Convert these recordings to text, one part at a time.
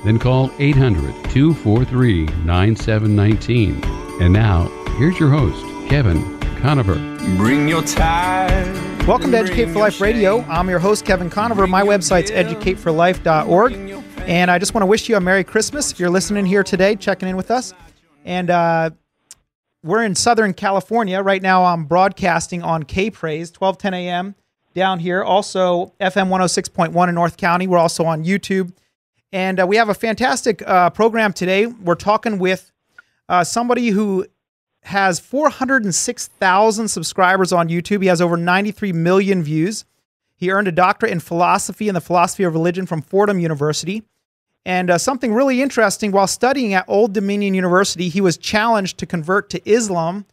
Then call 800-243-9719. And now, here's your host, Kevin Conover. Bring your tide. Welcome to Educate for Life Radio. I'm your host, Kevin Conover. My website's educateforlife.org. And I just want to wish you a Merry Christmas if you're listening here today, checking in with us. And we're in Southern California. Right now I'm broadcasting on K-Praise, 12:10 a.m. down here. Also, FM 106.1 in North County. We're also on YouTube. And we have a fantastic program today. We're talking with somebody who has 406,000 subscribers on YouTube. He has over 93 million views. He earned a doctorate in philosophy and the philosophy of religion from Fordham University. And something really interesting, while studying at Old Dominion University, he was challenged to convert to Islam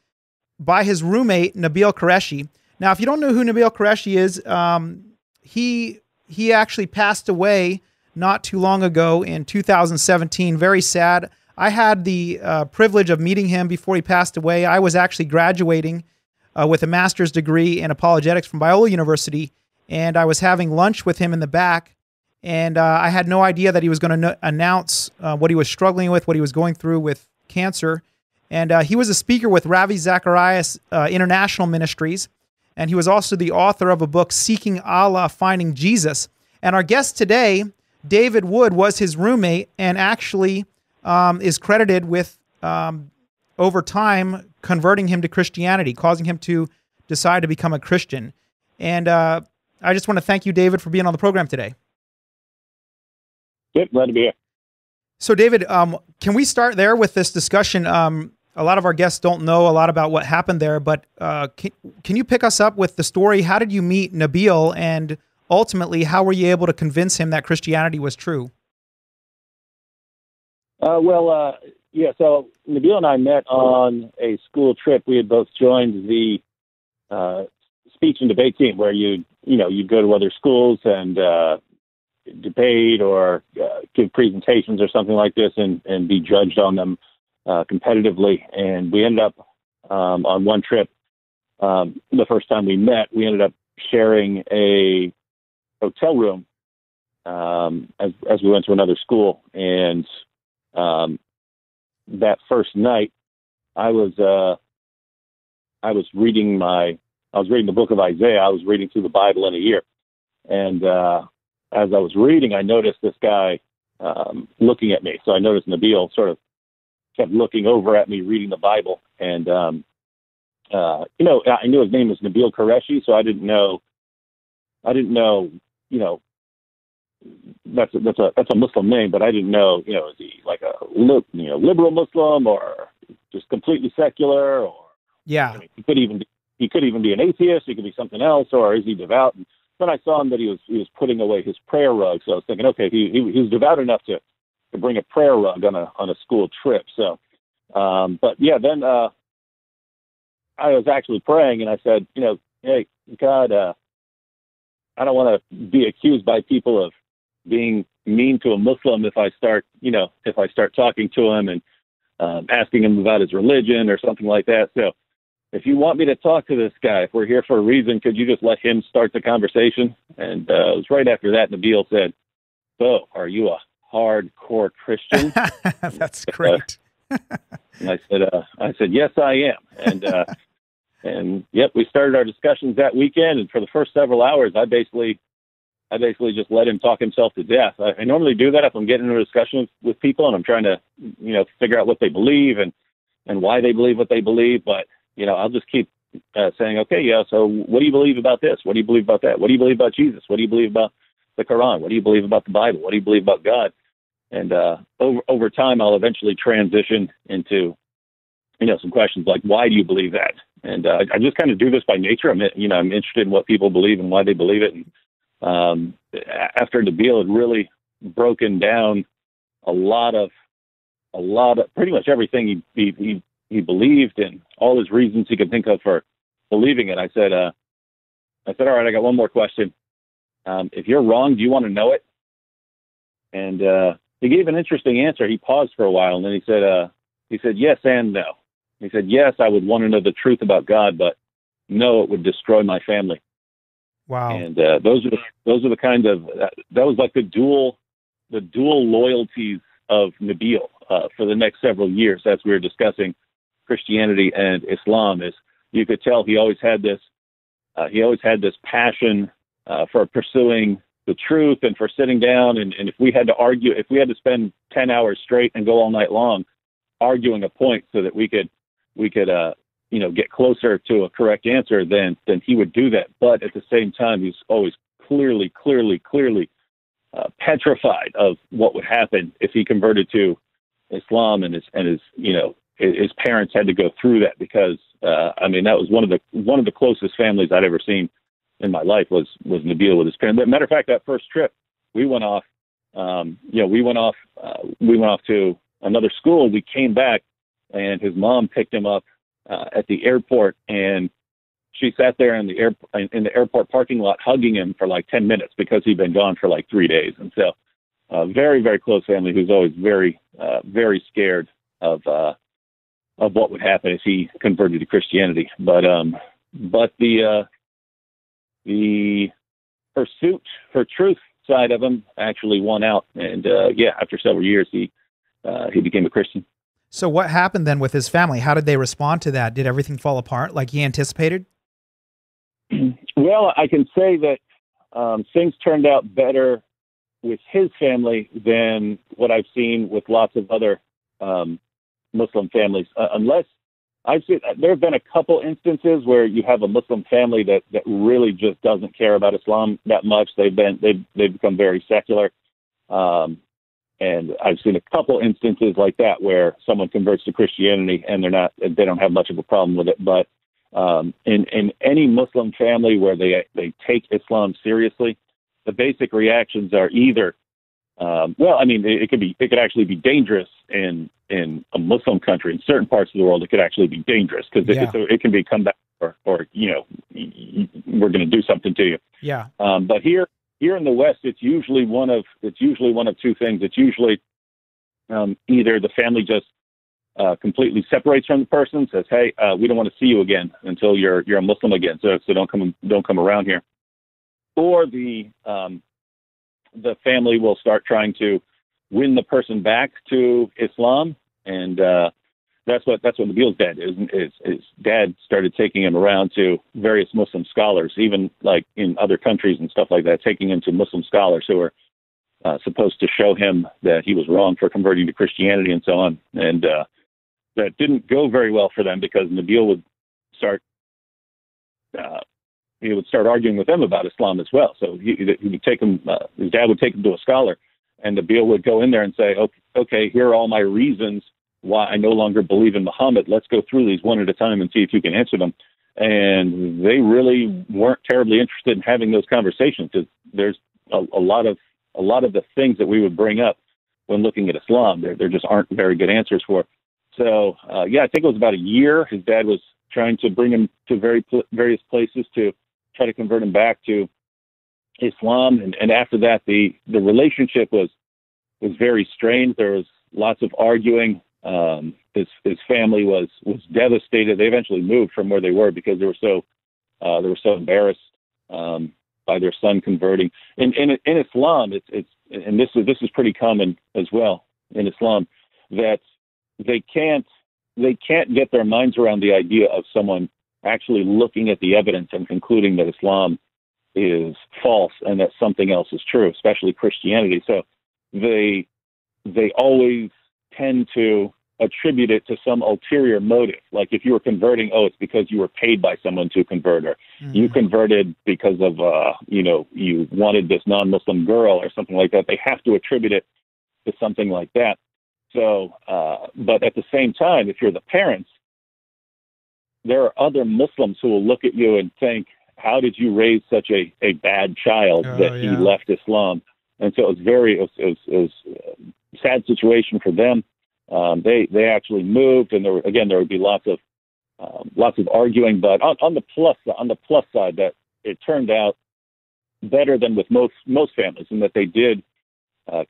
by his roommate, Nabeel Qureshi. Now, if you don't know who Nabeel Qureshi is, he actually passed away not too long ago in 2017. Very sad. I had the privilege of meeting him before he passed away. I was actually graduating with a master's degree in apologetics from Biola University, and I was having lunch with him in the back, and I had no idea that he was going to announce what he was struggling with, what he was going through with cancer. And he was a speaker with Ravi Zacharias International Ministries, and he was also the author of a book, Seeking Allah, Finding Jesus. And our guest today, David Wood, was his roommate and actually is credited with, over time, converting him to Christianity, causing him to decide to become a Christian. And I just want to thank you, David, for being on the program today. Yep, glad to be here. So, David, can we start there with this discussion? A lot of our guests don't know a lot about what happened there, but can you pick us up with the story? How did you meet Nabeel, and ultimately, how were you able to convince him that Christianity was true? So Nabeel and I met on a school trip. We had both joined the speech and debate team, where you'd go to other schools and debate or give presentations or something like this, and be judged on them competitively. And we ended up on one trip, the first time we met, we ended up sharing a hotel room as we went to another school. And that first night, I was reading the book of Isaiah. I was reading through the Bible in a year, and as I was reading, I noticed this guy looking at me. So I noticed Nabeel sort of kept looking over at me, reading the Bible, and I knew his name was Nabeel Qureshi, so I didn't know. That's a Muslim name, but I didn't know, is he like a liberal Muslim or just completely secular, or he could even be an atheist. He could be something else, or is he devout? And then I saw him that he was putting away his prayer rug. So I was thinking, okay, he was devout enough to bring a prayer rug on a school trip. So, then I was actually praying, and I said, hey God, I don't want to be accused by people of being mean to a Muslim if I start talking to him and asking him about his religion or something like that. So if you want me to talk to this guy, if we're here for a reason, could you just let him start the conversation? And it was right after that, Nabeel said, so are you a hardcore Christian? That's great. And I said, yes, I am. And yep, we started our discussions that weekend, and for the first several hours, I basically just let him talk himself to death. I normally do that if I'm getting into a discussion with people and I'm trying to, figure out what they believe and why they believe what they believe. But, I'll just keep saying, okay, yeah, so what do you believe about this? What do you believe about that? What do you believe about Jesus? What do you believe about the Quran? What do you believe about the Bible? What do you believe about God? And over time, I'll eventually transition into, some questions like, why do you believe that? And I just kind of do this by nature. I'm interested in what people believe and why they believe it. And after Nabeel had really broken down a lot of pretty much everything he believed and all his reasons he could think of for believing it, I said, all right, I got one more question. If you're wrong, do you want to know it? And he gave an interesting answer. He paused for a while, and then he said, yes and no. He said, yes, I would want to know the truth about God, but no, it would destroy my family. Wow. And those are the kind of, that was like the dual the dual loyalties of Nabeel for the next several years as we were discussing Christianity and Islam. Is you could tell he always had this passion for pursuing the truth and for sitting down. And if we had to argue, if we had to spend 10 hours straight and go all night long arguing a point so that we could get closer to a correct answer, then he would do that. But at the same time, he's always clearly petrified of what would happen if he converted to Islam, and his parents had to go through that because that was one of the closest families I'd ever seen in my life was Nabeel with his parents. Matter of fact, that first trip we went off to another school. We came back and his mom picked him up at the airport, and she sat there in the airport parking lot hugging him for like 10 minutes because he'd been gone for like 3 days. And so very, very close family who's always very, very scared of what would happen if he converted to Christianity. But the pursuit for truth side of him actually won out. And after several years, he became a Christian. So what happened then with his family? How did they respond to that? Did everything fall apart like he anticipated? Well, I can say that things turned out better with his family than what I've seen with lots of other Muslim families. Unless I've seen, there have been a couple instances where you have a Muslim family that really just doesn't care about Islam that much. They've become very secular. And I've seen a couple instances like that where someone converts to Christianity and they don't have much of a problem with it. But in any Muslim family where they take Islam seriously, the basic reactions are either, it could actually be dangerous in a Muslim country. In certain parts of the world, it could actually be dangerous because it can be come back or we're going to do something to you. Yeah. But here in the West, it's usually one of two things. It's usually either the family just completely separates from the person, says, "Hey, we don't want to see you again until you're a Muslim again, so don't come around here," or the family will start trying to win the person back to Islam, and that's what Nabeel's dad is. His dad started taking him around to various Muslim scholars, even like in other countries and stuff like that, taking him to Muslim scholars who were supposed to show him that he was wrong for converting to Christianity and so on. And that didn't go very well for them because Nabeel would start arguing with them about Islam as well. So he would take him. His dad would take him to a scholar, and Nabeel would go in there and say, "Okay, here are all my reasons why I no longer believe in Muhammad. Let's go through these one at a time and see if you can answer them." And they really weren't terribly interested in having those conversations because there's a lot of the things that we would bring up when looking at Islam, there just aren't very good answers for. So, I think it was about a year. His dad was trying to bring him to various places to try to convert him back to Islam. And after that, the relationship was very strained. There was lots of arguing. His family was devastated. They eventually moved from where they were because they were so embarrassed by their son converting. In Islam, and this is pretty common as well in Islam, that they can't get their minds around the idea of someone actually looking at the evidence and concluding that Islam is false and that something else is true, especially Christianity. So they always tend to attribute it to some ulterior motive. Like if you were converting, it's because you were paid by someone to convert, or you converted because of, you wanted this non-Muslim girl or something like that. They have to attribute it to something like that. So, but at the same time, if you're the parents, there are other Muslims who will look at you and think, how did you raise such a bad child that he left Islam? And so it was a sad situation for them. They actually moved, and there would be lots of arguing. But on the plus side, that it turned out better than with most families, in that they did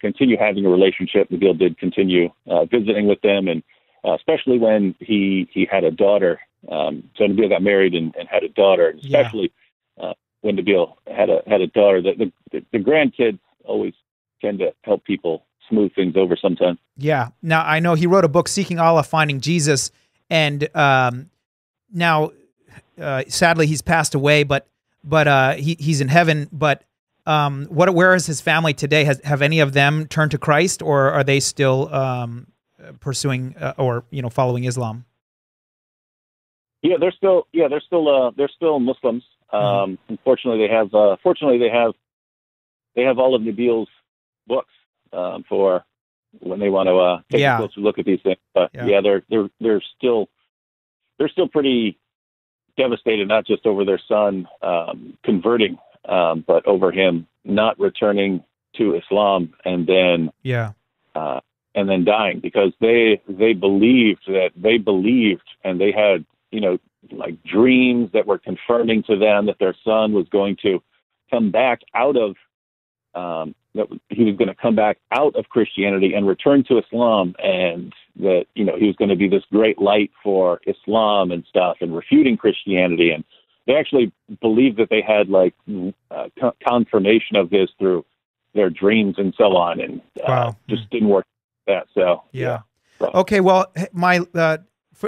continue having a relationship. Nabeel did continue visiting with them, and especially when he had a daughter. So Nabeel got married and had a daughter, and especially when Nabeel had a daughter. The grandkids always to help people smooth things over sometimes. Yeah. Now, I know he wrote a book, Seeking Allah, Finding Jesus, and now, sadly, he's passed away, but he's in heaven. But where is his family today? Have any of them turned to Christ, or are they still pursuing or following Islam? Yeah, they're still Muslims. Unfortunately, they have all of Nabeel's books for when they want to take a closer look at these things. But they're still pretty devastated, not just over their son converting, but over him not returning to Islam and then dying, because they believed, and they had like dreams that were confirming to them that their son was going to come back out of that he was going to come back out of Christianity and return to Islam, and that he was going to be this great light for Islam and stuff, and refuting Christianity. And they actually believed that they had like confirmation of this through their dreams and so on, and just didn't work that. So okay, well,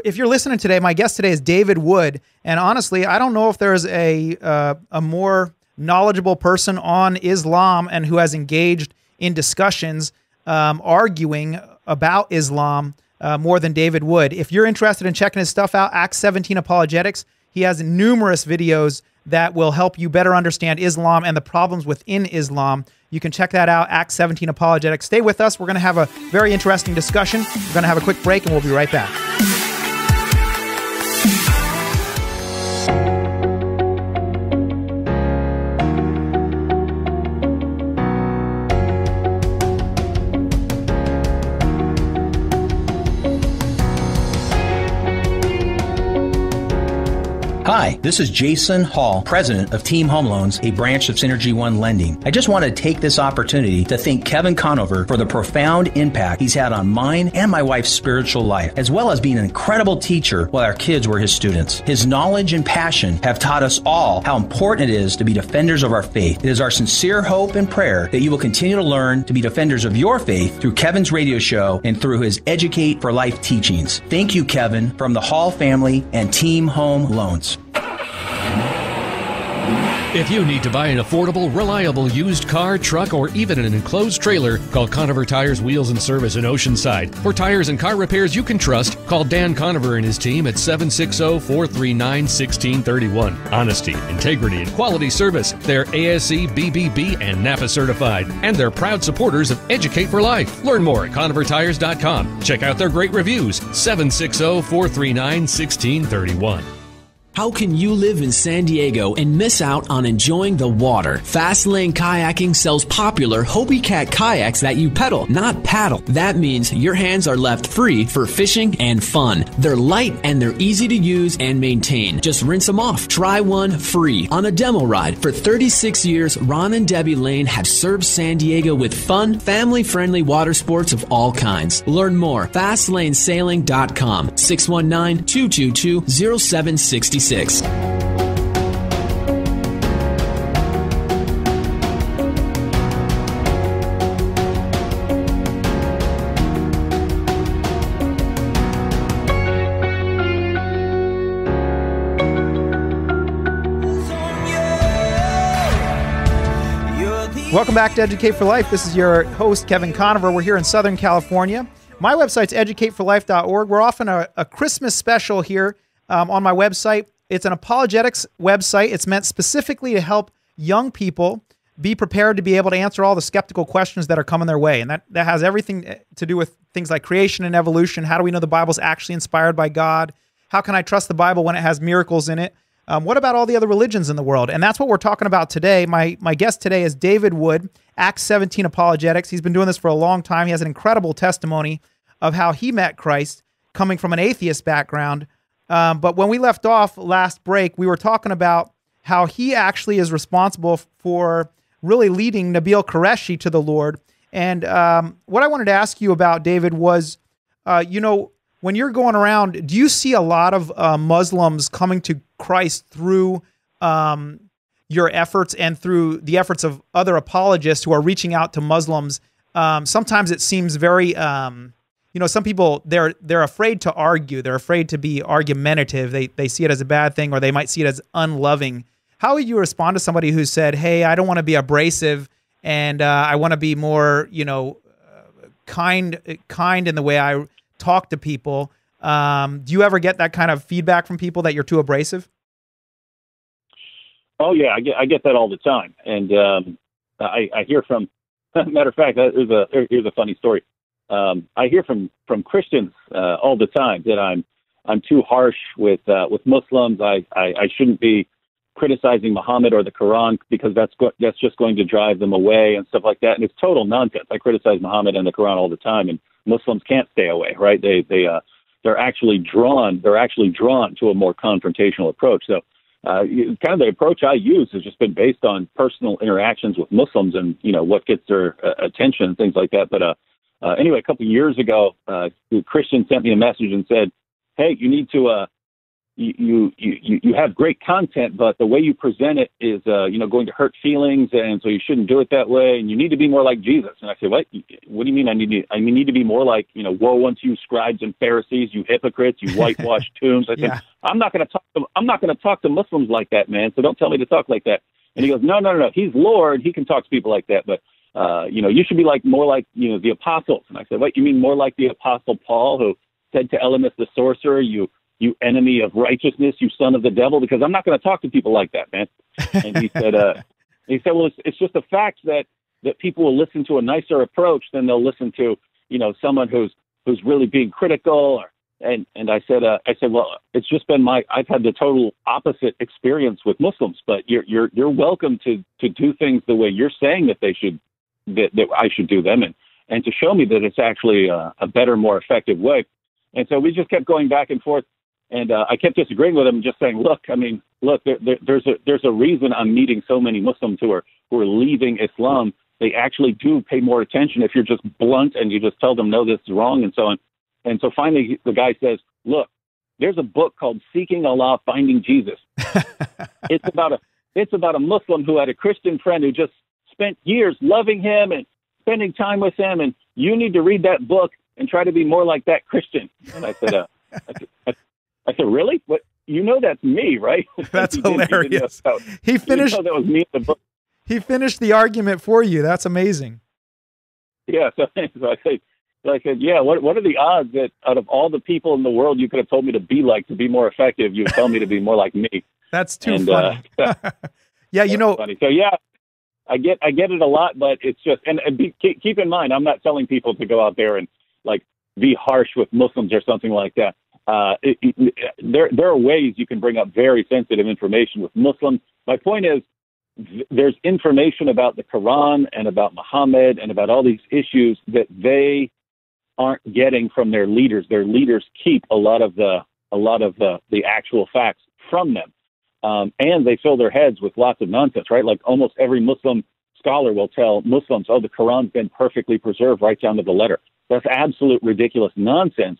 if you're listening today, my guest today is David Wood, and honestly, I don't know if there's a more knowledgeable person on Islam and who has engaged in discussions arguing about Islam more than David Wood. If you're interested in checking his stuff out, Acts17 Apologetics, he has numerous videos that will help you better understand Islam and the problems within Islam. You can check that out, Acts17 Apologetics. Stay with us. We're going to have a very interesting discussion. We're going to have a quick break, and we'll be right back. Hi, this is Jason Hall, president of Team Home Loans, a branch of Synergy One Lending. I just want to take this opportunity to thank Kevin Conover for the profound impact he's had on mine and my wife's spiritual life, as well as being an incredible teacher while our kids were his students. His knowledge and passion have taught us all how important it is to be defenders of our faith. It is our sincere hope and prayer that you will continue to learn to be defenders of your faith through Kevin's radio show and through his Educate for Life teachings. Thank you, Kevin, from the Hall family and Team Home Loans. If you need to buy an affordable, reliable used car, truck, or even an enclosed trailer, call Conover Tires, Wheels, and Service in Oceanside. For tires and car repairs you can trust, call Dan Conover and his team at 760-439-1631. Honesty, integrity, and quality service. They're ASE, BBB, and NAPA certified. And they're proud supporters of Educate for Life. Learn more at ConoverTires.com. Check out their great reviews. 760-439-1631. How can you live in San Diego and miss out on enjoying the water? Fast Lane Kayaking sells popular Hobie Cat kayaks that you pedal, not paddle. That means your hands are left free for fishing and fun. They're light and they're easy to use and maintain. Just rinse them off. Try one free on a demo ride. For 36 years, Ron and Debbie Lane have served San Diego with fun, family-friendly water sports of all kinds. Learn more. FastLaneSailing.com. 619-222-0766. Welcome back to Educate for Life. This is your host, Kevin Conover. We're here in Southern California. My website's educateforlife.org. We're offering a Christmas special here on my website. It's an apologetics website. It's meant specifically to help young people be prepared to be able to answer all the skeptical questions that are coming their way. And that has everything to do with things like creation and evolution. How do we know the Bible's actually inspired by God? How can I trust the Bible when it has miracles in it? What about all the other religions in the world? And that's what we're talking about today. My guest today is David Wood, Acts17 Apologetics. He's been doing this for a long time. He has an incredible testimony of how he met Christ coming from an atheist background. But when we left off last break, we were talking about how he actually is responsible for really leading Nabeel Qureshi to the Lord. And what I wanted to ask you about, David, was, when you're going around, do you see a lot of Muslims coming to Christ through, your efforts and through the efforts of other apologists who are reaching out to Muslims, sometimes it seems very, some people, they're afraid to argue. They're afraid to be argumentative. They see it as a bad thing, or they might see it as unloving. How would you respond to somebody who said, hey, I don't want to be abrasive and I want to be more, kind in the way I talk to people? Do you ever get that kind of feedback from people that you're too abrasive? Oh yeah, I get that all the time, and I hear from. Matter of fact, here's a funny story. I hear from Christians all the time that I'm too harsh with Muslims. I shouldn't be criticizing Muhammad or the Quran because that's just going to drive them away and stuff like that. And it's total nonsense. I criticize Muhammad and the Quran all the time, and Muslims can't stay away, right? They're actually drawn to a more confrontational approach. So kind of the approach I use has just been based on personal interactions with Muslims and what gets their attention and things like that. But anyway, a couple of years ago, a Christian sent me a message and said, "Hey, you need to you have great content, but the way you present it is going to hurt feelings, and so you shouldn't do it that way. And you need to be more like Jesus." And I said, "What? What do you mean? I need to be more like woe unto you, scribes and Pharisees, you hypocrites, you whitewashed tombs." I said, "I'm not going to talk to Muslims like that, man. So don't tell me to talk like that." And he goes, "No. He's Lord. He can talk to people like that, but you should be more like the apostles." And I said, "What? You mean more like the Apostle Paul, who said to Elymas the sorcerer, you enemy of righteousness, you son of the devil? Because I'm not going to talk to people like that, man." And he said, "Well, it's just a fact that people will listen to a nicer approach than they'll listen to, someone who's really being critical." And I said, "Well, it's just been I've had the total opposite experience with Muslims, but you're welcome to do things the way you're saying that I should do them, and to show me that it's actually a better, more effective way." And so we just kept going back and forth. And I kept disagreeing with him and just saying, look, there's a reason I'm meeting so many Muslims who are leaving Islam. They actually do pay more attention if you're just blunt and you just tell them, no, this is wrong, and so on. And so finally the guy says, look, there's a book called Seeking Allah, Finding Jesus. It's about a Muslim who had a Christian friend who just spent years loving him and spending time with him, and you need to read that book and try to be more like that Christian. And I said, I said, really? What? That's me, right? That's hilarious. He finished. That was me in the book. He finished the argument for you. That's amazing. Yeah. So I said, yeah. What are the odds that out of all the people in the world you could have told me to be more effective, you tell me to be more like me? That's too funny. Yeah, funny. So yeah, I get it a lot, but it's just keep in mind, I'm not telling people to go out there and be harsh with Muslims or something like that. There are ways you can bring up very sensitive information with Muslims. My point is, there's information about the Quran and about Muhammad and about all these issues that they aren't getting from their leaders. Their leaders keep a lot of the actual facts from them, and they fill their heads with lots of nonsense. Right, like almost every Muslim scholar will tell Muslims, "Oh, the Quran's been perfectly preserved right down to the letter." That's absolute ridiculous nonsense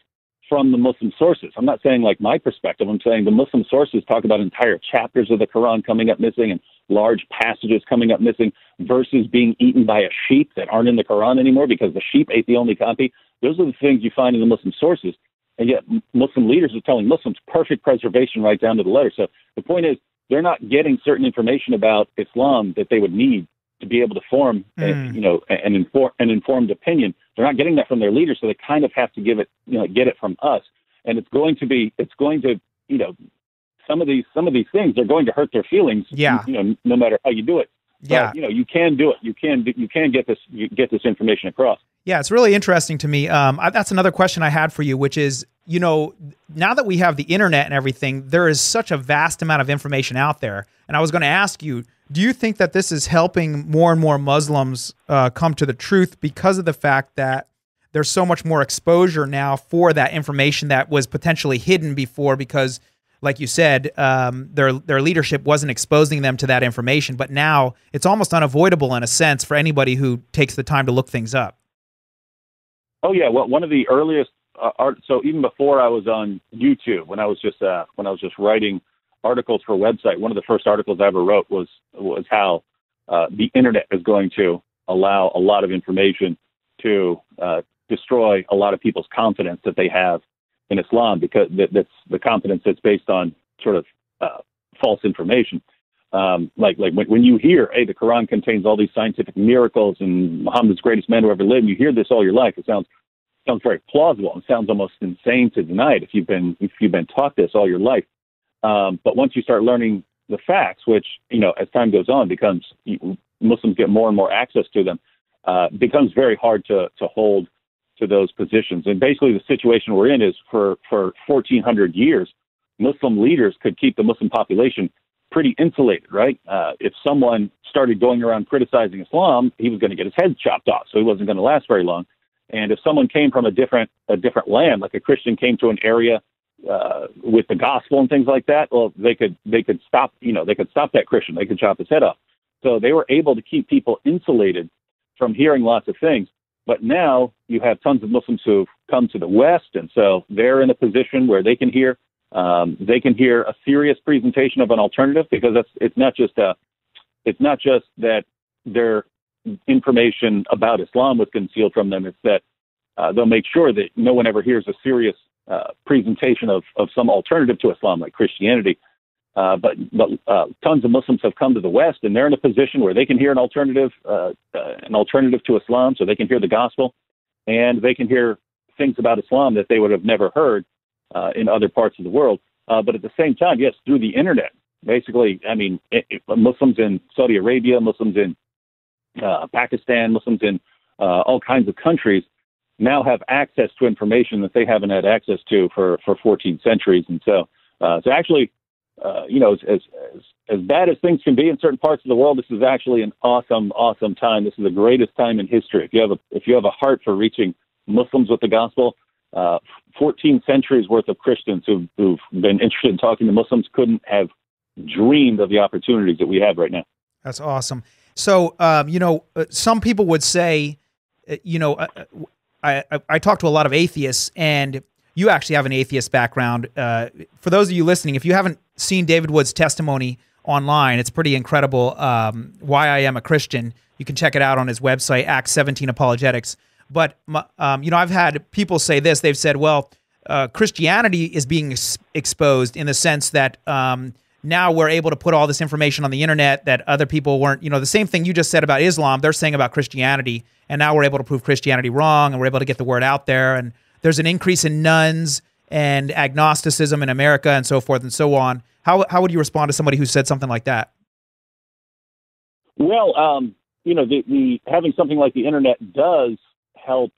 from the Muslim sources. I'm not saying my perspective. I'm saying the Muslim sources talk about entire chapters of the Quran coming up missing and large passages coming up missing, verses being eaten by a sheep that aren't in the Quran anymore because the sheep ate the only copy. Those are the things you find in the Muslim sources. And yet Muslim leaders are telling Muslims perfect preservation right down to the letter. So the point is, they're not getting certain information about Islam that they would need to be able to form, an informed opinion. They're not getting that from their leaders, so they kind of have to get it from us. And it's going to, some of these things are going to hurt their feelings. Yeah. No matter how you do it. Yeah. But, you can do it. You can get this information across. Yeah, it's really interesting to me. That's another question I had for you, which is, now that we have the internet and everything, there is such a vast amount of information out there. And I was going to ask you, do you think that this is helping more and more Muslims come to the truth because of the fact that there's so much more exposure now for that information that was potentially hidden before because, like you said, their leadership wasn't exposing them to that information, but now it's almost unavoidable in a sense for anybody who takes the time to look things up? Oh yeah, well, one of the earliest so even before I was on YouTube, when I was just writing articles for a website, one of the first articles I ever wrote was how the internet is going to allow a lot of information to destroy a lot of people's confidence that they have in Islam, because that's the confidence that's based on sort of false information. Like when you hear, hey, the Quran contains all these scientific miracles and Muhammad's greatest man who ever lived, and you hear this all your life, it sounds very plausible. It sounds almost insane to deny it if you've been taught this all your life. But once you start learning the facts, which, as time goes on, Muslims get more and more access to them, becomes very hard to hold to those positions. And basically the situation we're in is for 1,400 years, Muslim leaders could keep the Muslim population pretty insulated, right? If someone started going around criticizing Islam, he was going to get his head chopped off, so he wasn't going to last very long. And if someone came from a different land, like a Christian came to an area with the gospel and things like that, well, they could stop that Christian. They could chop his head off. So they were able to keep people insulated from hearing lots of things. But now you have tons of Muslims who've come to the West, and so they're in a position where they can hear a serious presentation of an alternative, because it's not just that their information about Islam was concealed from them. It's that they'll make sure that no one ever hears a serious presentation of some alternative to Islam, like Christianity. But tons of Muslims have come to the West, and they're in a position where they can hear an alternative to Islam, so they can hear the gospel, and they can hear things about Islam that they would have never heard in other parts of the world. But at the same time, yes, through the internet, basically, Muslims in Saudi Arabia, Muslims in Pakistan, Muslims in all kinds of countries now have access to information that they haven't had access to for 14 centuries. And so actually, as bad as things can be in certain parts of the world, this is actually an awesome time. This is the greatest time in history. If you have a heart for reaching Muslims with the gospel, 14 centuries worth of Christians who've been interested in talking to Muslims couldn't have dreamed of the opportunities that we have right now. That's awesome. So, some people would say, I talk to a lot of atheists, and you actually have an atheist background. For those of you listening, if you haven't seen David Wood's testimony online, it's pretty incredible. Why I Am a Christian. You can check it out on his website, Acts17 Apologetics. But, I've had people say this. They've said, well, Christianity is being exposed in the sense that now we're able to put all this information on the internet that other people weren't. The same thing you just said about Islam, they're saying about Christianity, and now we're able to prove Christianity wrong, and we're able to get the word out there. And there's an increase in nuns and agnosticism in America and so forth and so on. How would you respond to somebody who said something like that? Well, the having something like the internet does help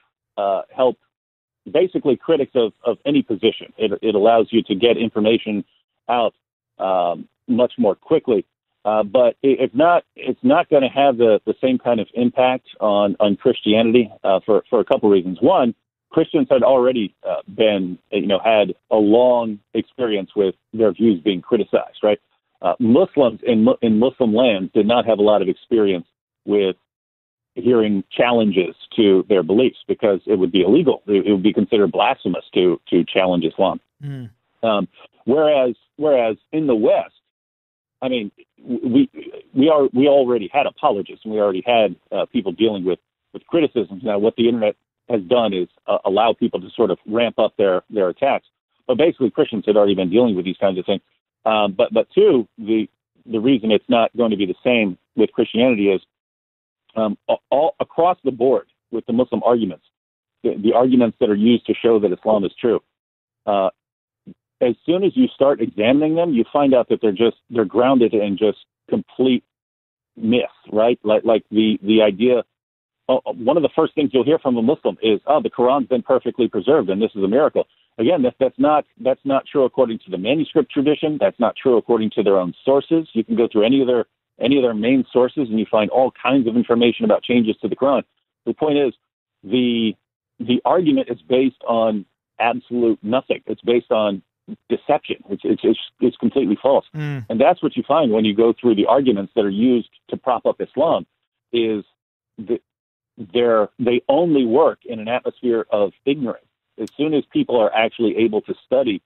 basically critics of any position. It allows you to get information out much more quickly, but it's not going to have the same kind of impact on Christianity for a couple reasons. One, Christians had already had a long experience with their views being criticized, right? Muslims in Muslim lands did not have a lot of experience with hearing challenges to their beliefs, because it would be illegal. It would be considered blasphemous to challenge Islam. Whereas in the West, we already had apologists, and we already had people dealing with criticisms. Now, what the internet has done is allow people to sort of ramp up their attacks. But basically, Christians had already been dealing with these kinds of things. But two, the reason it's not going to be the same with Christianity is all across the board with the Muslim arguments, the arguments that are used to show that Islam is true. As soon as you start examining them, you find out that they're grounded in just complete myth, right? Like the idea. One of the first things you'll hear from a Muslim is, the Quran's been perfectly preserved, and this is a miracle. Again, that's not true according to the manuscript tradition. That's not true according to their own sources. You can go through any of their main sources, and you find all kinds of information about changes to the Quran. The point is, the argument is based on absolute nothing. It's based on deception. It's completely false. And that's what you find when you go through the arguments that are used to prop up Islam, is that they only work in an atmosphere of ignorance. As soon as people are actually able to study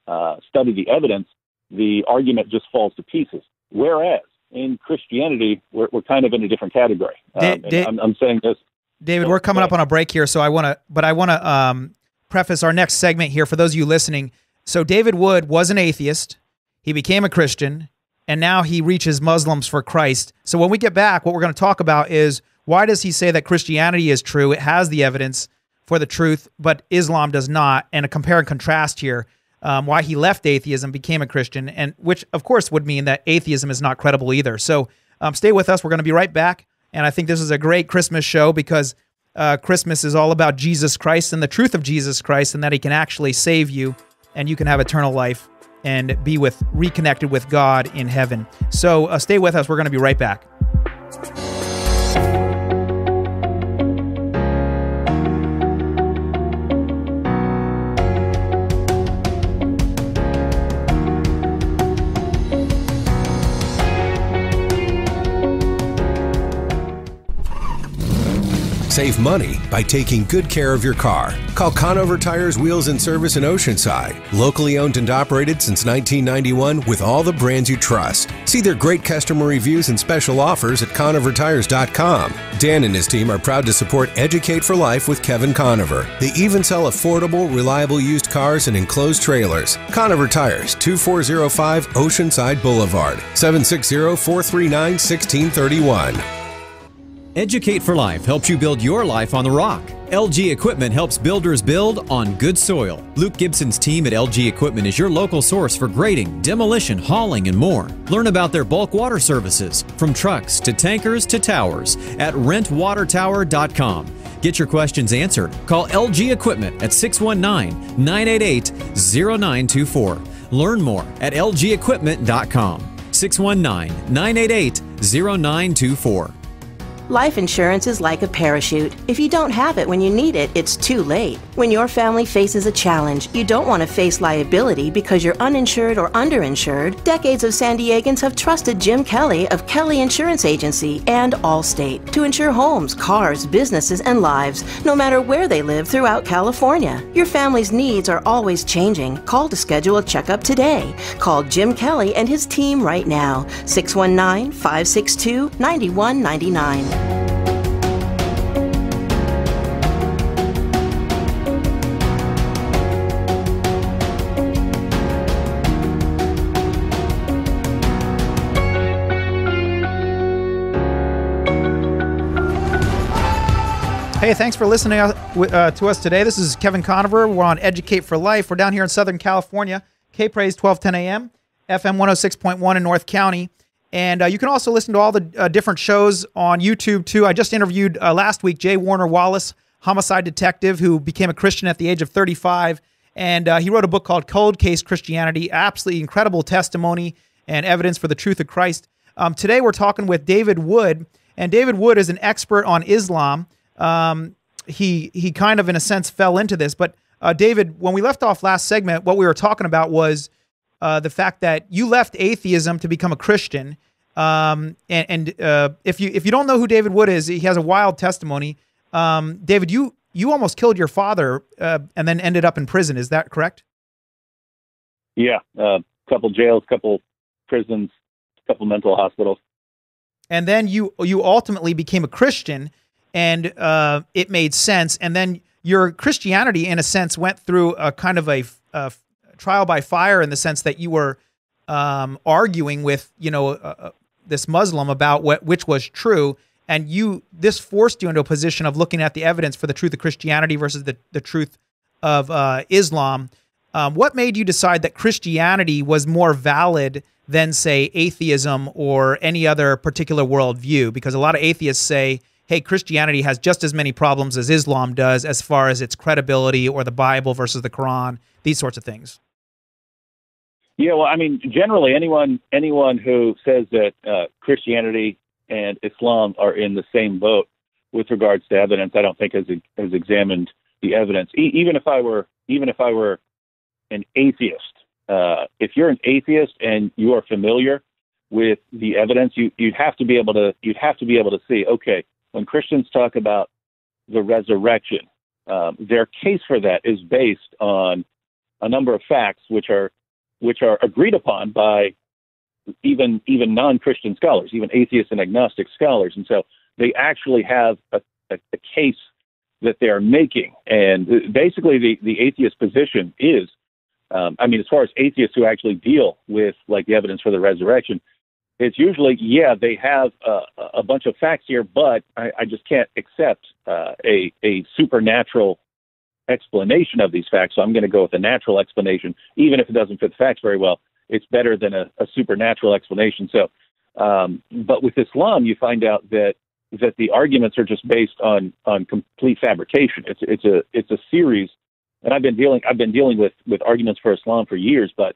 the evidence, the argument just falls to pieces. Whereas in Christianity, we're kind of in a different category. I'm saying this. David, we're coming up on a break here, so I want to preface our next segment here for those of you listening. So David Wood was an atheist. He became a Christian, and now he reaches Muslims for Christ. So when we get back, what we're going to talk about is, why does he say that Christianity is true? It has the evidence for the truth, but Islam does not, and a compare and contrast here, why he left atheism, became a Christian, and which, of course, would mean that atheism is not credible either. So stay with us. We're going to be right back. And I think this is a great Christmas show because Christmas is all about Jesus Christ and the truth of Jesus Christ, and that he can actually save you and you can have eternal life and be reconnected with God in heaven. So stay with us. We're going to be right back. Save money by taking good care of your car. Call Conover Tires, Wheels and Service in Oceanside. Locally owned and operated since 1991 with all the brands you trust. See their great customer reviews and special offers at ConoverTires.com. Dan and his team are proud to support Educate for Life with Kevin Conover. They even sell affordable, reliable used cars and enclosed trailers. Conover Tires, 2405 Oceanside Boulevard, 760-439-1631. Educate for Life helps you build your life on the rock. LG Equipment helps builders build on good soil. Luke Gibson's team at LG Equipment is your local source for grading, demolition, hauling, and more. Learn about their bulk water services, from trucks to tankers to towers, at rentwatertower.com. Get your questions answered. Call LG Equipment at 619-988-0924. Learn more at lgequipment.com. 619-988-0924. Life insurance is like a parachute. If you don't have it when you need it, it's too late. When your family faces a challenge, you don't want to face liability because you're uninsured or underinsured. Decades of San Diegans have trusted Jim Kelly of Kelly Insurance Agency and Allstate to insure homes, cars, businesses, and lives, no matter where they live throughout California. Your family's needs are always changing. Call to schedule a checkup today. Call Jim Kelly and his team right now. 619-562-9199. Hey, thanks for listening to us today. This is Kevin Conover. We're on Educate for Life. We're down here in Southern California, K-Praise 1210 AM, FM 106.1 in North County. And you can also listen to all the different shows on YouTube, too. I just interviewed last week J. Warner Wallace, homicide detective who became a Christian at the age of 35. And he wrote a book called Cold Case Christianity, absolutely incredible testimony and evidence for the truth of Christ. Today we're talking with David Wood, and David Wood is an expert on Islam. He kind of, in a sense, fell into this. But David, when we left off last segment, what we were talking about was the fact that you left atheism to become a Christian. If you don't know who David Wood is, he has a wild testimony. David, you almost killed your father and then ended up in prison. Is that correct? Yeah, couple jails, couple prisons, couple mental hospitals. And then you ultimately became a Christian, and it made sense. And then your Christianity, in a sense, went through a kind of a trial by fire, in the sense that you were arguing with this Muslim about which was true, and this forced you into a position of looking at the evidence for the truth of Christianity versus the truth of Islam. What made you decide that Christianity was more valid than, say, atheism or any other particular worldview? Because a lot of atheists say, hey, Christianity has just as many problems as Islam does as far as its credibility, or the Bible versus the Quran, these sorts of things. Yeah, well, I mean, generally, anyone who says that Christianity and Islam are in the same boat with regards to evidence, I don't think has examined the evidence. Even if I were an atheist, if you're an atheist and you are familiar with the evidence, you'd have to be able to see, okay, when Christians talk about the resurrection, their case for that is based on a number of facts which are which are agreed upon by even non-Christian scholars, even atheist and agnostic scholars. And so they actually have a case that they are making. And basically the atheist position is, as far as atheists who actually deal with like the evidence for the resurrection, it's usually, they have a bunch of facts here, but I just can't accept a supernatural explanation of these facts. So I'm going to go with a natural explanation, even if it doesn't fit the facts very well. It's better than a supernatural explanation. So, but with Islam, you find out that the arguments are just based on complete fabrication. It's a series, and I've been dealing with arguments for Islam for years, but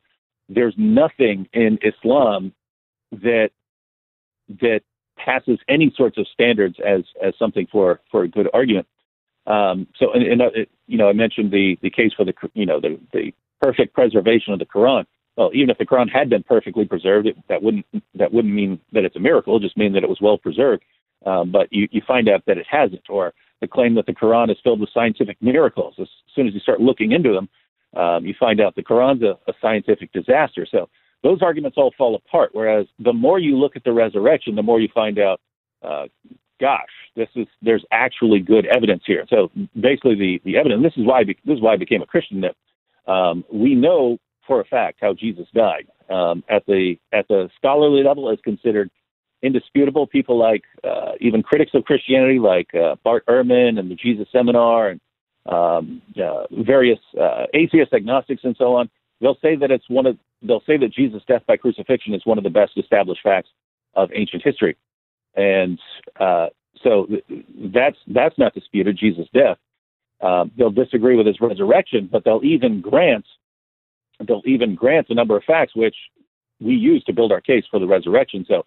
there's nothing in Islam that passes any sorts of standards as something for a good argument. I mentioned the case for the perfect preservation of the Quran. Well, even if the Quran had been perfectly preserved, that wouldn't mean that it's a miracle. It just mean that it was well preserved. But you find out that it hasn't, or the claim that the Quran is filled with scientific miracles. As soon as you start looking into them, you find out the Quran's a scientific disaster. So those arguments all fall apart. Whereas the more you look at the resurrection, the more you find out, there's actually good evidence here. So basically, the evidence. This is why I became a Christian. That we know for a fact how Jesus died. At the scholarly level, is considered indisputable. People like even critics of Christianity, like Bart Ehrman and the Jesus Seminar, and various atheist agnostics and so on. They'll say that Jesus' death by crucifixion is one of the best established facts of ancient history, and so that's not disputed. Jesus' death. They'll disagree with his resurrection, but they'll even grant a number of facts which we use to build our case for the resurrection. So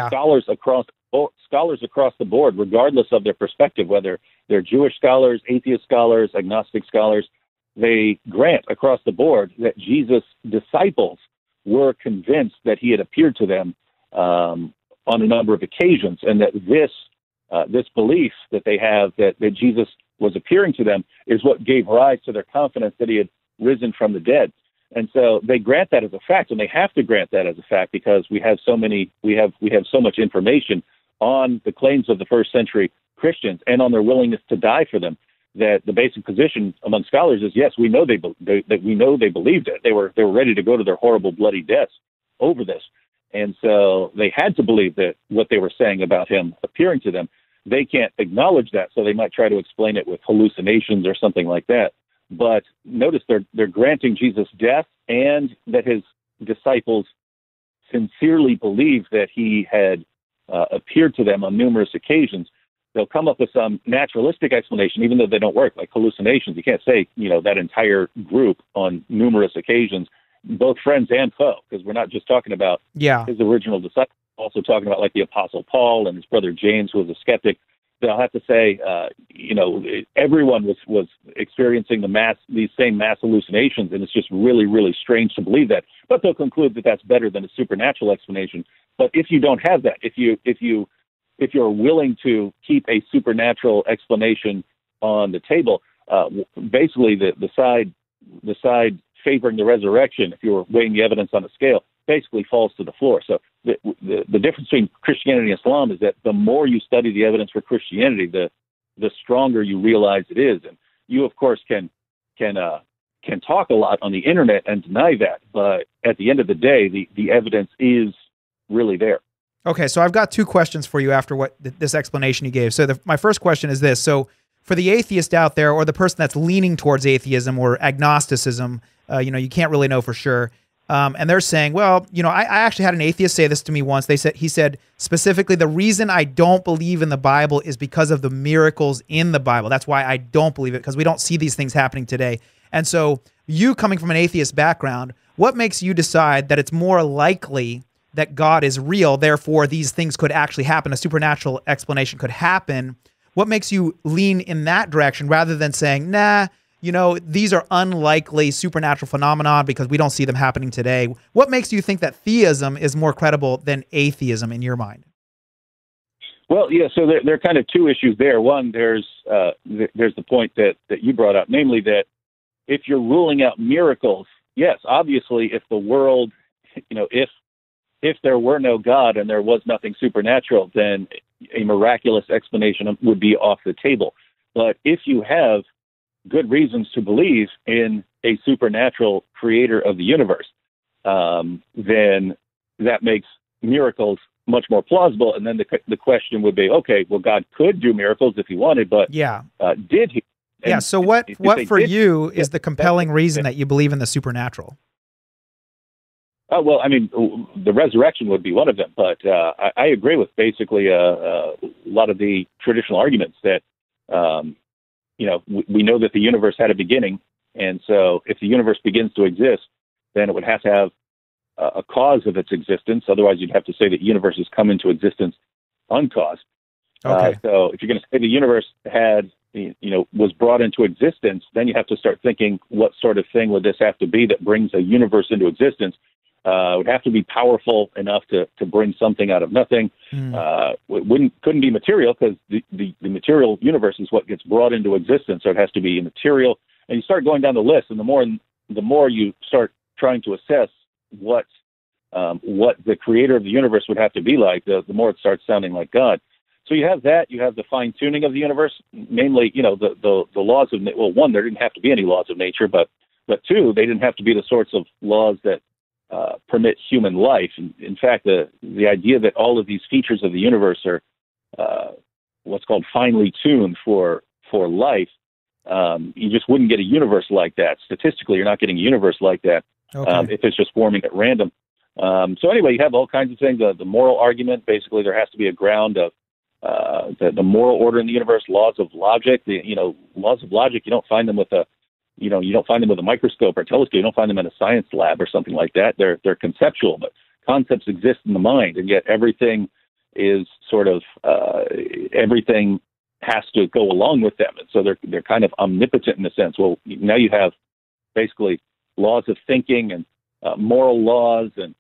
scholars across the board, regardless of their perspective, whether they're Jewish scholars, atheist scholars, agnostic scholars, they grant across the board that Jesus' disciples were convinced that he had appeared to them on a number of occasions, and that this belief that they have that Jesus was appearing to them is what gave rise to their confidence that he had risen from the dead. And so they grant that as a fact, and they have to grant that as a fact because we have so much information on the claims of the first century Christians and on their willingness to die for them, that the basic position among scholars is, yes, we know they believed it. They were ready to go to their horrible bloody deaths over this. And so they had to believe that what they were saying about him appearing to them. They can't acknowledge that, so they might try to explain it with hallucinations or something like that. But notice they're granting Jesus' death and that his disciples sincerely believed that he had appeared to them on numerous occasions. They'll come up with some naturalistic explanation, even though they don't work, like hallucinations. You can't say, that entire group on numerous occasions, both friends and foe, because we're not just talking about his original disciples, also talking about like the Apostle Paul and his brother James, who was a skeptic. They'll have to say, everyone was experiencing these same mass hallucinations, and it's just really, really strange to believe that. But they'll conclude that that's better than a supernatural explanation. But if you don't have that, if you're willing to keep a supernatural explanation on the table, basically the side favoring the resurrection, if you're weighing the evidence on a scale, basically falls to the floor. So the difference between Christianity and Islam is that the more you study the evidence for Christianity, the stronger you realize it is. And you, of course, can talk a lot on the internet and deny that, but at the end of the day, the evidence is really there. Okay, so I've got two questions for you after this explanation you gave. So my first question is this. So for the atheist out there, or the person that's leaning towards atheism or agnosticism, you can't really know for sure. And they're saying, well, I actually had an atheist say this to me once. He said specifically, the reason I don't believe in the Bible is because of the miracles in the Bible. That's why I don't believe it, because we don't see these things happening today. And so you, coming from an atheist background, what makes you decide that it's more likely that God is real, therefore these things could actually happen, a supernatural explanation could happen? What makes you lean in that direction rather than saying, nah, these are unlikely supernatural phenomena because we don't see them happening today? What makes you think that theism is more credible than atheism in your mind? Well, yeah, so there are kind of two issues there. One, there's the point that you brought up, namely that if you're ruling out miracles, yes, obviously, if the world, if there were no God and there was nothing supernatural, then a miraculous explanation would be off the table. But if you have good reasons to believe in a supernatural creator of the universe, then that makes miracles much more plausible. And then the question would be, okay, well, God could do miracles if he wanted, but did he? And so what for you is the compelling reason that you believe in the supernatural? Oh, well, I mean, the resurrection would be one of them, but I agree with basically a lot of the traditional arguments that, we know that the universe had a beginning, and so if the universe begins to exist, then it would have to have a cause of its existence. Otherwise, you'd have to say that universes come into existence uncaused. Okay. So if you're going to say the universe was brought into existence, then you have to start thinking, what sort of thing would this have to be that brings a universe into existence? It would have to be powerful enough to bring something out of nothing. Couldn't be material, because the material universe is what gets brought into existence. So it has to be immaterial. And you start going down the list, and the more you start trying to assess what the creator of the universe would have to be like, the more it starts sounding like God. So you have that. You have the fine tuning of the universe, mainly, the laws of, well, one, there didn't have to be any laws of nature, but two, they didn't have to be the sorts of laws that permit human life. In fact, the idea that all of these features of the universe are what's called finely tuned for life, you just wouldn't get a universe like that. Statistically, you're not getting a universe like that if it's just forming at random. So anyway, you have all kinds of things. The moral argument, basically, there has to be a ground of the moral order in the universe, laws of logic. Laws of logic, you don't find them with a microscope or telescope. You don't find them in a science lab or something like that. They're conceptual, but concepts exist in the mind, and yet everything is sort of everything has to go along with them, and so they're kind of omnipotent in a sense. Well, now you have basically laws of thinking and moral laws and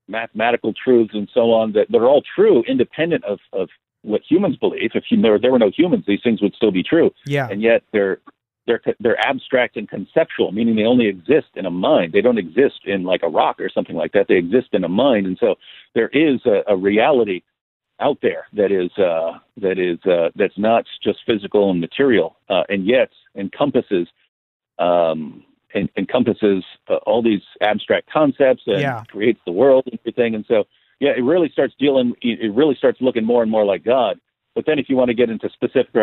mathematical truths and so on that are all true, independent of what humans believe. If there were no humans, these things would still be true. Yeah. And yet they're abstract and conceptual, meaning they only exist in a mind. They don't exist in like a rock or something like that. They exist in a mind. And so there is a reality out there that's not just physical and material, and yet encompasses all these abstract concepts and creates the world and everything. And so, it really starts looking more and more like God. But then if you want to get into specific,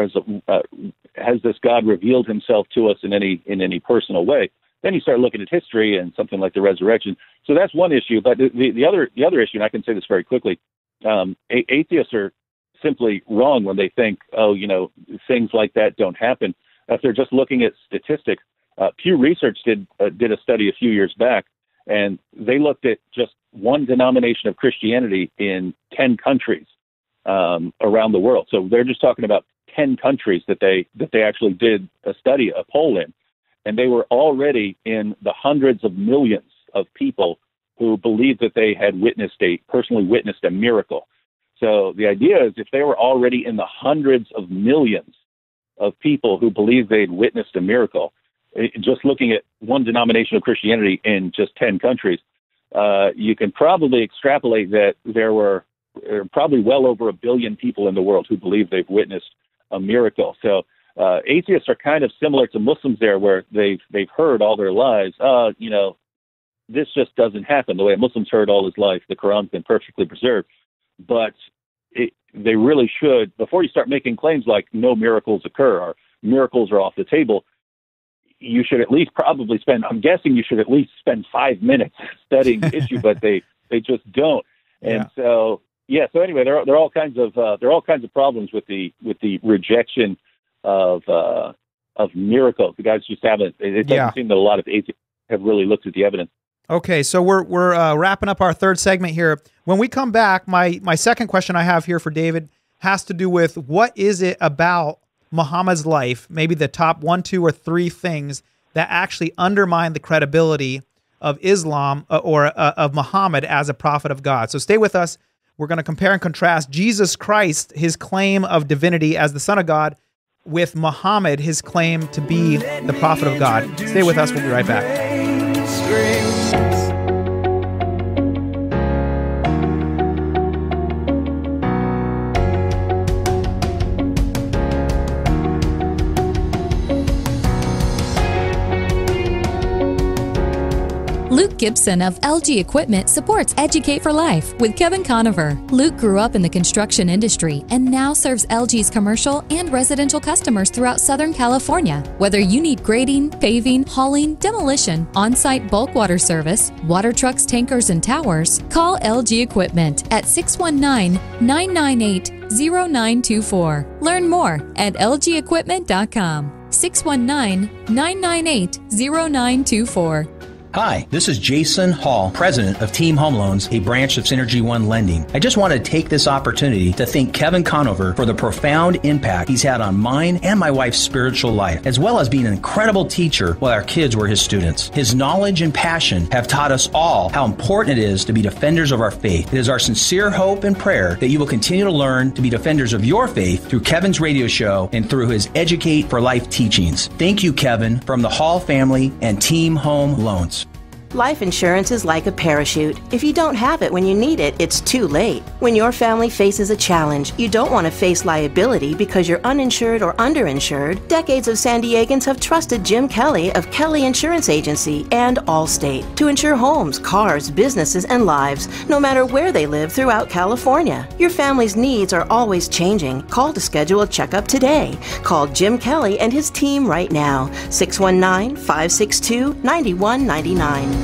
has this God revealed himself to us in any personal way? Then you start looking at history and something like the resurrection. So that's one issue. But the other issue, and I can say this very quickly, atheists are simply wrong when they think, things like that don't happen. If they're just looking at statistics, Pew Research did a study a few years back, and they looked at just one denomination of Christianity in 10 countries around the world. So they're just talking about 10 countries that they actually did a poll in, and they were already in the hundreds of millions of people who believed that they had personally witnessed a miracle. So the idea is, if they were already in the hundreds of millions of people who believed they'd witnessed a miracle, just looking at one denomination of Christianity in just 10 countries, you can probably extrapolate that there were probably well over 1 billion people in the world who believe they've witnessed a miracle. So atheists are kind of similar to Muslims there, where they've heard all their lives, this just doesn't happen. The way a Muslim's heard all his life, the Quran's been perfectly preserved. But they really should, before you start making claims like no miracles occur or miracles are off the table, you should at least I'm guessing you should at least spend 5 minutes studying the issue, but they just don't. And so anyway, there are all kinds of problems with the rejection of miracles. The guys just haven't. It doesn't seem that a lot of atheists have really looked at the evidence. Okay, so we're wrapping up our third segment here. When we come back, my second question I have here for David has to do with, what is it about Muhammad's life, maybe the top 1, 2, or 3 things that actually undermine the credibility of Islam or of Muhammad as a prophet of God. So stay with us. We're going to compare and contrast Jesus Christ, his claim of divinity as the Son of God, with Muhammad, his claim to be the prophet of God. Stay with us. We'll be right back. grace. Luke Gibson of LG Equipment supports Educate for Life with Kevin Conover. Luke grew up in the construction industry and now serves LG's commercial and residential customers throughout Southern California. Whether you need grading, paving, hauling, demolition, on-site bulk water service, water trucks, tankers, and towers, call LG Equipment at 619-998-0924. Learn more at lgequipment.com. 619-998-0924. Hi, this is Jason Hall, president of Team Home Loans, a branch of Synergy One Lending. I just want to take this opportunity to thank Kevin Conover for the profound impact he's had on mine and my wife's spiritual life, as well as being an incredible teacher while our kids were his students. His knowledge and passion have taught us all how important it is to be defenders of our faith. It is our sincere hope and prayer that you will continue to learn to be defenders of your faith through Kevin's radio show and through his Educate for Life teachings. Thank you, Kevin, from the Hall family and Team Home Loans. Life insurance is like a parachute. If you don't have it when you need it, it's too late. When your family faces a challenge, you don't want to face liability because you're uninsured or underinsured. Decades of San Diegans have trusted Jim Kelly of Kelly Insurance Agency and Allstate to insure homes, cars, businesses, and lives, no matter where they live throughout California. Your family's needs are always changing. Call to schedule a checkup today. Call Jim Kelly and his team right now. 619-562-9199.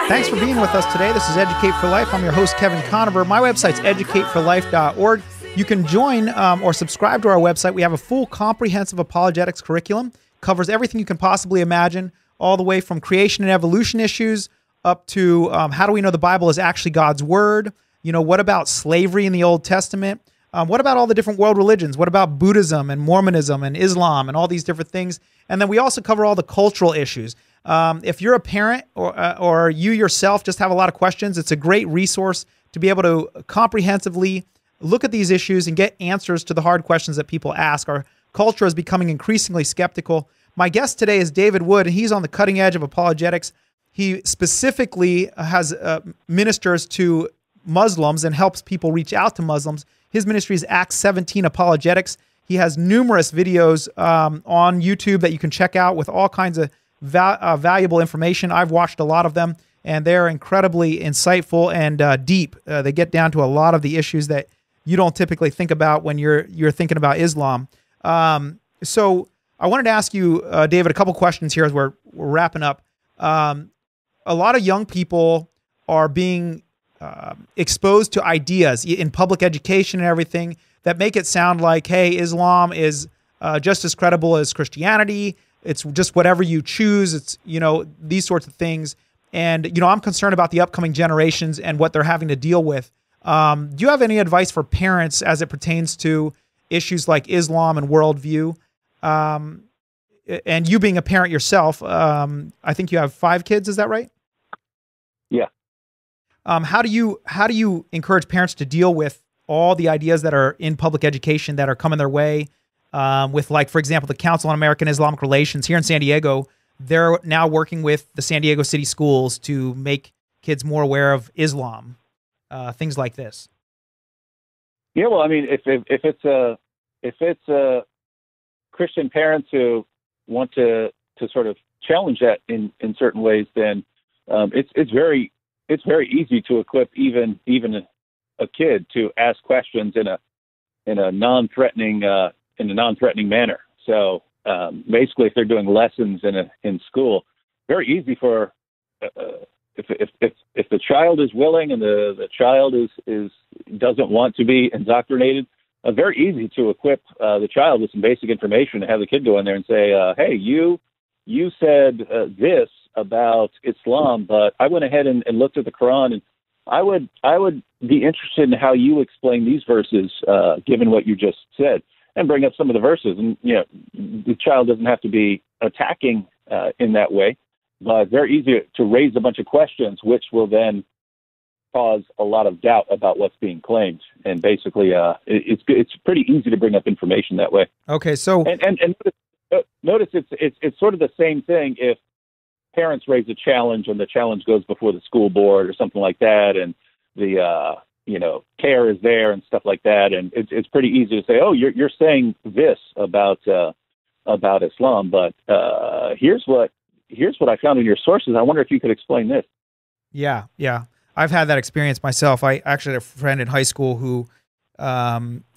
Thanks for being with us today. This is Educate for Life. I'm your host, Kevin Conover. My website's educateforlife.org. You can join or subscribe to our website. We have a full comprehensive apologetics curriculum. Covers everything you can possibly imagine, all the way from creation and evolution issues up to how do we know the Bible is actually God's word? You know, what about slavery in the Old Testament? What about all the different world religions? What about Buddhism and Mormonism and Islam and all these different things? And then we also cover all the cultural issues. If you're a parent or you yourself just have a lot of questions, it's a great resource to be able to comprehensively look at these issues and get answers to the hard questions that people ask. Our culture is becoming increasingly skeptical. My guest today is David Wood, and he's on the cutting edge of apologetics. He specifically has ministers to Muslims and helps people reach out to Muslims. His ministry is Acts17 Apologetics. He has numerous videos on YouTube that you can check out with all kinds of valuable information. I've watched a lot of them, and they're incredibly insightful and deep. They get down to a lot of the issues that you don't typically think about when you're thinking about Islam. So I wanted to ask you, David, a couple questions here as we're wrapping up. A lot of young people are being exposed to ideas in public education and everything that make it sound like, hey, Islam is just as credible as Christianity. It's just whatever you choose. It's, you know, these sorts of things. And, you know, I'm concerned about the upcoming generations and what they're having to deal with. Do you have any advice for parents as it pertains to issues like Islam and worldview? And you being a parent yourself, I think you have 5 kids. Is that right? Yeah. How do you encourage parents to deal with all the ideas that are in public education that are coming their way? With, like, for example, the Council on American Islamic Relations here in San Diego, they're now working with the San Diego City schools to make kids more aware of Islam, things like this. Yeah, well, I mean, if it's a Christian parents who want to sort of challenge that in certain ways, then it's very easy to equip even a kid to ask questions in a non-threatening manner. So basically, if they're doing lessons in school, very easy for if the child is willing and the child doesn't want to be indoctrinated, very easy to equip the child with some basic information and have the kid go in there and say, hey, you said this about Islam, but I went ahead and looked at the Quran, and I would be interested in how you explain these verses, given what you just said, and bring up some of the verses. And, you know, the child doesn't have to be attacking in that way, but very easy to raise a bunch of questions, which will then cause a lot of doubt about what's being claimed. And basically, it's pretty easy to bring up information that way. Okay, so and notice it's sort of the same thing if parents raise a challenge and the challenge goes before the school board or something like that, and the care is there and stuff like that, and it's pretty easy to say, oh, you're saying this about Islam, but here's what I found in your sources. I wonder if you could explain this. Yeah. I've had that experience myself. I actually had a friend in high school who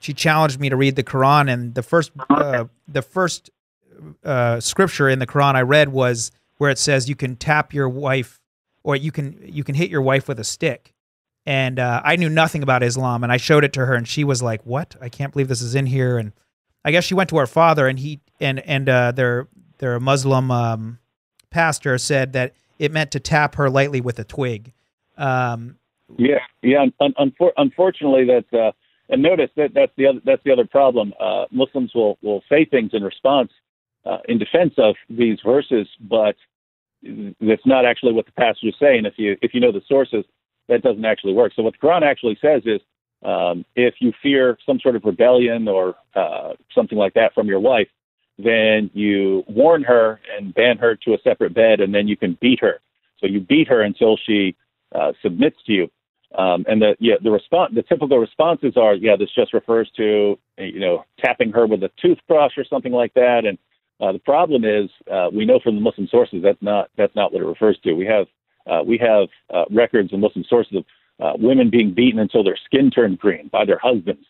she challenged me to read the Quran, and the first scripture in the Quran I read was where it says you can tap your wife, or you can hit your wife with a stick. And I knew nothing about Islam, and I showed it to her, and she was like, "What? I can't believe this is in here." And I guess she went to her father, and their Muslim pastor said that it meant to tap her lightly with a twig. Unfortunately, that's and notice that's the other problem. Muslims will say things in response, in defense of these verses, but that's not actually what the pastor is saying. If you know the sources, that doesn't actually work. So what the Quran actually says is, if you fear some sort of rebellion or something like that from your wife, then you warn her and ban her to a separate bed, and then you can beat her. So you beat her until she submits to you. And the typical responses are, this just refers to tapping her with a toothbrush or something like that. And the problem is, we know from the Muslim sources that's not what it refers to. We have records in Muslim sources of women being beaten until their skin turned green by their husbands.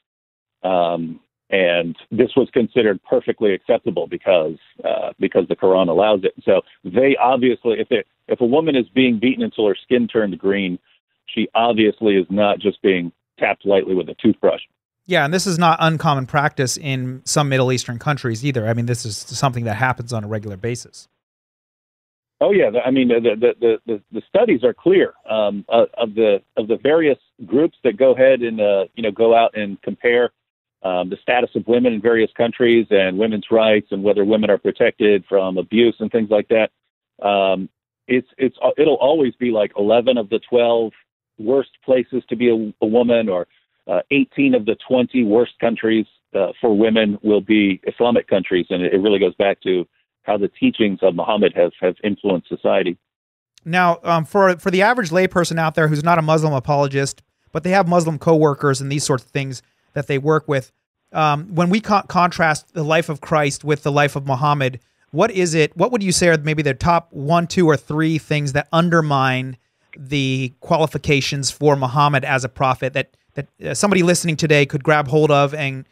And this was considered perfectly acceptable because the Quran allows it. So they obviously, if a woman is being beaten until her skin turned green, she obviously is not just being tapped lightly with a toothbrush. Yeah, and this is not uncommon practice in some Middle Eastern countries either. I mean, this is something that happens on a regular basis. Oh yeah, I mean the studies are clear of the various groups that go ahead and go out and compare the status of women in various countries and women's rights and whether women are protected from abuse and things like that. It'll always be like 11 of the 12 worst places to be a woman, or 18 of the 20 worst countries for women will be Islamic countries, and it really goes back to how the teachings of Muhammad have influenced society. Now, for the average layperson out there who's not a Muslim apologist, but they have Muslim coworkers and these sorts of things that they work with, when we contrast the life of Christ with the life of Muhammad, what would you say are maybe the top 1, 2, or 3 things that undermine the qualifications for Muhammad as a prophet that somebody listening today could grab hold of and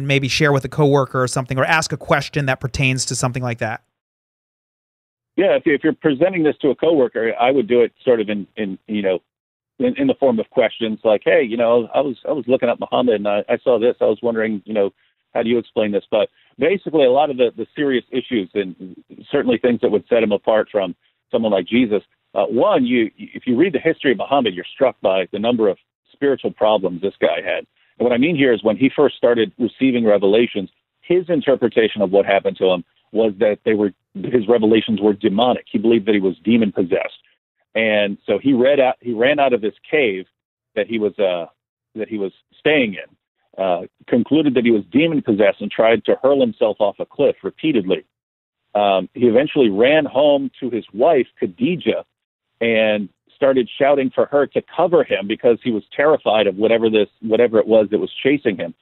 maybe share with a coworker or something, or ask a question that pertains to something like that? Yeah, if you're presenting this to a coworker, I would do it sort of in the form of questions like, hey, I was looking at Muhammad and I saw this. I was wondering, how do you explain this? But basically, a lot of the serious issues, and certainly things that would set him apart from someone like Jesus. One, if you read the history of Muhammad, you're struck by the number of spiritual problems this guy had. And what I mean here is when he first started receiving revelations, his interpretation of what happened to him was that his revelations were demonic. He believed that he was demon possessed. And so he ran out of this cave that he was staying in, concluded that he was demon possessed, and tried to hurl himself off a cliff repeatedly. He eventually ran home to his wife, Khadijah, and started shouting for her to cover him because he was terrified of whatever it was that was chasing him.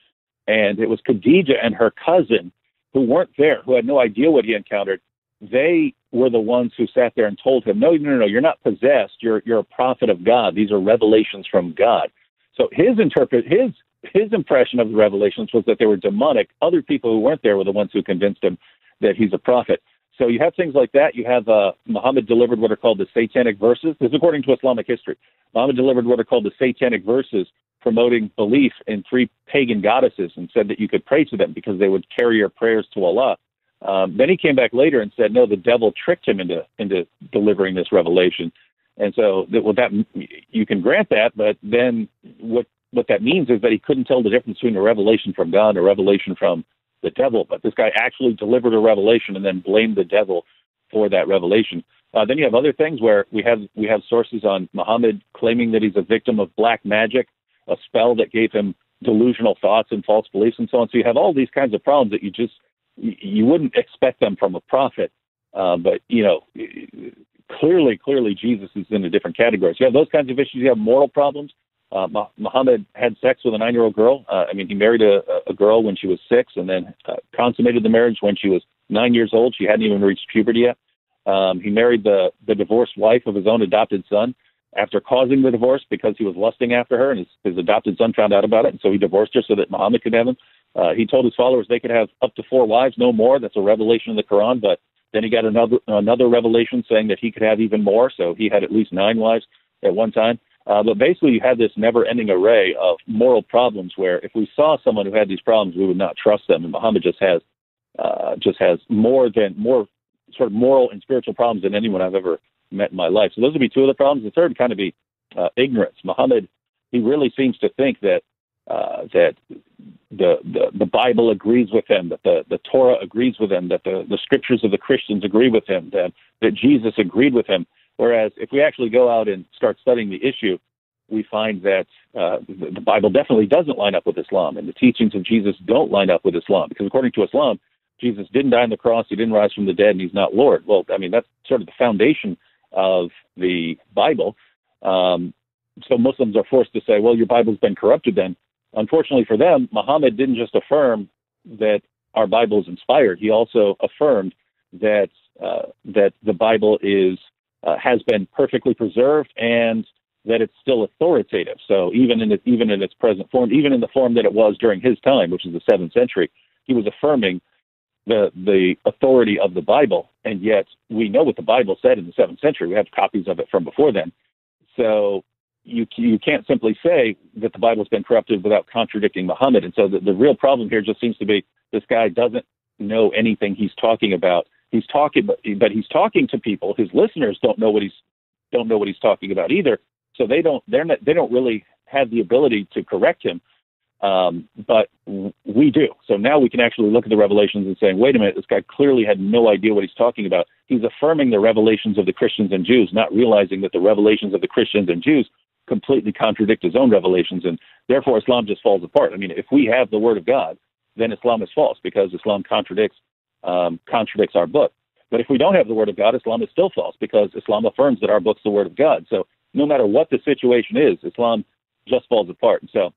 And it was Khadijah and her cousin who weren't there, who had no idea what he encountered. They were the ones who sat there and told him, no, you're not possessed. You're a prophet of God. These are revelations from God. So his impression of the revelations was that they were demonic. Other people who weren't there were the ones who convinced him that he's a prophet. So you have things like that. You have Muhammad delivered what are called the satanic verses. This is according to Islamic history. Muhammad delivered what are called the satanic verses, promoting belief in 3 pagan goddesses, and said that you could pray to them because they would carry your prayers to Allah. Then he came back later and said, no, the devil tricked him into delivering this revelation. And so you can grant that, but then what that means is that he couldn't tell the difference between a revelation from God and a revelation from the devil, but this guy actually delivered a revelation and then blamed the devil for that revelation. Then you have other things where we have sources on Muhammad claiming that he's a victim of black magic, a spell that gave him delusional thoughts and false beliefs and so on. So you have all these kinds of problems that you wouldn't expect them from a prophet. But, clearly Jesus is in a different category. So you have those kinds of issues. You have moral problems. Muhammad had sex with a 9-year-old girl. He married a girl when she was 6 and then consummated the marriage when she was 9 years old. She hadn't even reached puberty yet. He married the divorced wife of his own adopted son after causing the divorce because he was lusting after her, and his adopted son found out about it, and so he divorced her so that Muhammad could have him. He told his followers they could have up to 4 wives, no more. That's a revelation in the Quran, but then he got another revelation saying that he could have even more, so he had at least 9 wives at one time. But basically, you had this never-ending array of moral problems where if we saw someone who had these problems, we would not trust them, and Muhammad just has more sort of moral and spiritual problems than anyone I've ever met in my life. So those would be 2 of the problems. The third would kind of be ignorance. Muhammad, he really seems to think that the Bible agrees with him, that the Torah agrees with him, that the scriptures of the Christians agree with him, that Jesus agreed with him. Whereas if we actually go out and start studying the issue, we find that the Bible definitely doesn't line up with Islam, and the teachings of Jesus don't line up with Islam, because according to Islam, Jesus didn't die on the cross, he didn't rise from the dead, and he's not Lord. Well, that's sort of the foundation of the Bible. So Muslims are forced to say, well, your Bible's been corrupted then. Unfortunately for them, Muhammad didn't just affirm that our Bible is inspired. He also affirmed that the Bible has been perfectly preserved and that it's still authoritative. So even in its present form, even in the form that it was during his time, which is the 7th century, he was affirming the authority of the Bible. And yet we know what the Bible said in the 7th century. We have copies of it from before then. So you can't simply say that the Bible has been corrupted without contradicting Muhammad. And so the real problem here just seems to be this guy doesn't know anything he's talking about. He's talking, but he's talking to people. His listeners don't know what he's talking about either. So they don't really have the ability to correct him. But we do. So now we can actually look at the revelations and say, wait a minute, this guy clearly had no idea what he's talking about. He's affirming the revelations of the Christians and Jews, not realizing that the revelations of the Christians and Jews completely contradict his own revelations, and therefore Islam just falls apart. If we have the Word of God, then Islam is false because Islam contradicts our book. But if we don't have the Word of God, Islam is still false because Islam affirms that our book's the Word of God. So no matter what the situation is, Islam just falls apart. And so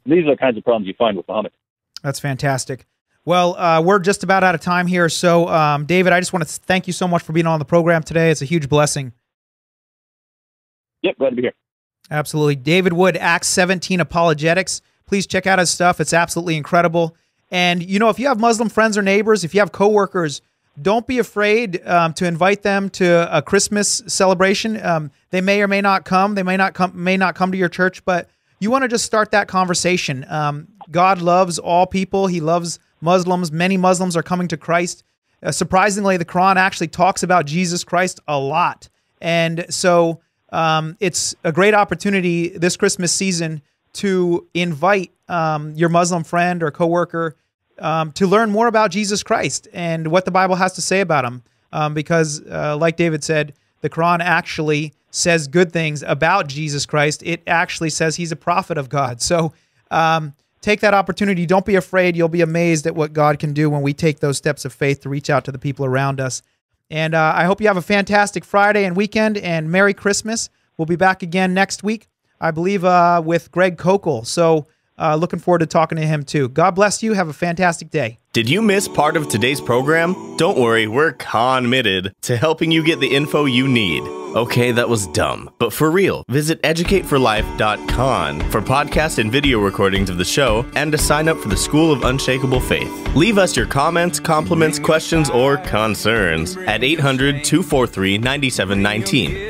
these are the kinds of problems you find with Muhammad. That's fantastic. Well, we're just about out of time here. So, David, I just want to thank you so much for being on the program today. It's a huge blessing. Yep, glad to be here. Absolutely. David Wood, Acts17 Apologetics. Please check out his stuff. It's absolutely incredible. And, if you have Muslim friends or neighbors, if you have coworkers, don't be afraid to invite them to a Christmas celebration. They may or may not come. They may not come to your church, but you want to just start that conversation. God loves all people. He loves Muslims. Many Muslims are coming to Christ. Surprisingly, the Quran actually talks about Jesus Christ a lot. And so it's a great opportunity this Christmas season to invite your Muslim friend or coworker to learn more about Jesus Christ and what the Bible has to say about him. Because like David said, the Quran actually says good things about Jesus Christ. It actually says he's a prophet of God. So take that opportunity. Don't be afraid. You'll be amazed at what God can do when we take those steps of faith to reach out to the people around us. And I hope you have a fantastic Friday and weekend, and Merry Christmas. We'll be back again next week, I believe, with Greg Kokel. So looking forward to talking to him too. God bless you. Have a fantastic day. Did you miss part of today's program? Don't worry, we're committed to helping you get the info you need. Okay, that was dumb. But for real, visit educateforlife.com for podcast and video recordings of the show and to sign up for the School of Unshakable Faith. Leave us your comments, compliments, questions, or concerns at 800-243-9719.